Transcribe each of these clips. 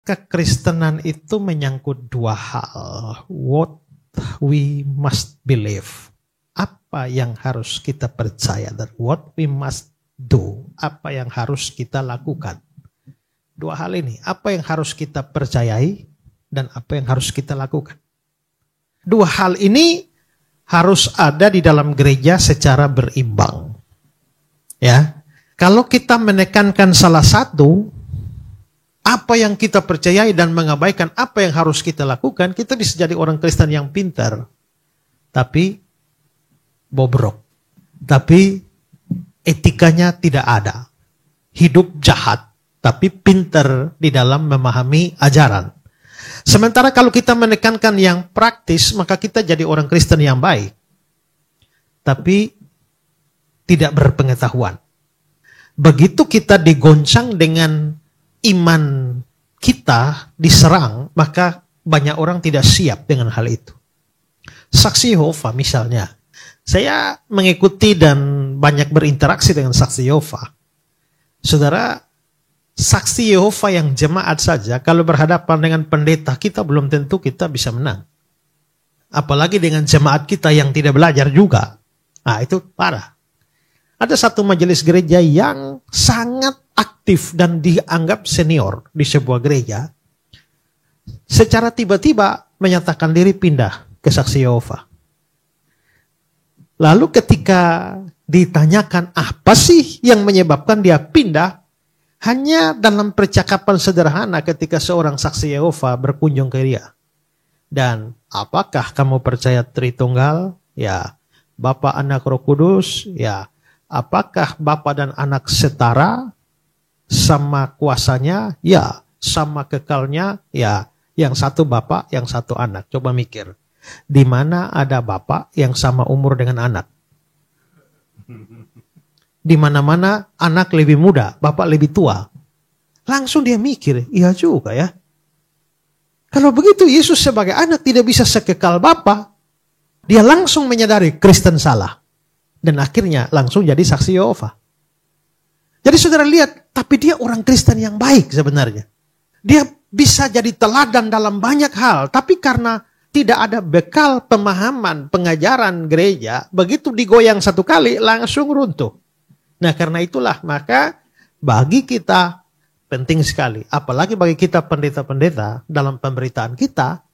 kekristenan itu menyangkut dua hal. What we must believe. Apa yang harus kita percaya, dan what we must do. Apa yang harus kita lakukan. Dua hal ini. Apa yang harus kita percayai dan apa yang harus kita lakukan. Dua hal ini harus ada di dalam gereja secara berimbang. Ya. Kalau kita menekankan salah satu, apa yang kita percayai dan mengabaikan apa yang harus kita lakukan, kita bisa jadi orang Kristen yang pintar, tapi bobrok. Tapi etikanya tidak ada. Hidup jahat, tapi pintar di dalam memahami ajaran. Sementara kalau kita menekankan yang praktis, maka kita jadi orang Kristen yang baik, tapi tidak berpengetahuan. Begitu kita digoncang dengan iman kita diserang, maka banyak orang tidak siap dengan hal itu. Saksi Yehova misalnya. Saya mengikuti dan banyak berinteraksi dengan saksi Yehova. Saudara, saksi Yehova yang jemaat saja, kalau berhadapan dengan pendeta, kita belum tentu kita bisa menang. Apalagi dengan jemaat kita yang tidak belajar juga. Nah, itu parah. Ada satu majelis gereja yang sangat aktif dan dianggap senior di sebuah gereja, secara tiba-tiba menyatakan diri pindah ke saksi Yehova. Lalu ketika ditanyakan apa sih yang menyebabkan dia pindah, hanya dalam percakapan sederhana ketika seorang saksi Yehova berkunjung ke dia. Dan apakah kamu percaya Tritunggal? Ya. Bapa, Anak, Roh Kudus? Ya. Apakah Bapa dan Anak setara? Sama kuasanya? Ya. Sama kekalnya? Ya. Yang satu Bapa, yang satu Anak. Coba mikir. Di mana ada Bapa yang sama umur dengan Anak? Di mana-mana Anak lebih muda, Bapa lebih tua. Langsung dia mikir, iya juga ya. Kalau begitu Yesus sebagai Anak tidak bisa sekekal Bapa. Dia langsung menyadari Kristen salah. Dan akhirnya langsung jadi saksi Yehova. Jadi saudara lihat, tapi dia orang Kristen yang baik sebenarnya. Dia bisa jadi teladan dalam banyak hal. Tapi karena tidak ada bekal pemahaman, pengajaran gereja, begitu digoyang satu kali langsung runtuh. Nah karena itulah maka bagi kita penting sekali. Apalagi bagi kita pendeta-pendeta dalam pemberitaan kita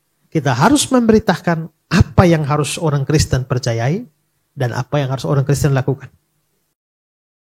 harus memberitakan apa yang harus orang Kristen percayai dan apa yang harus orang Kristen lakukan.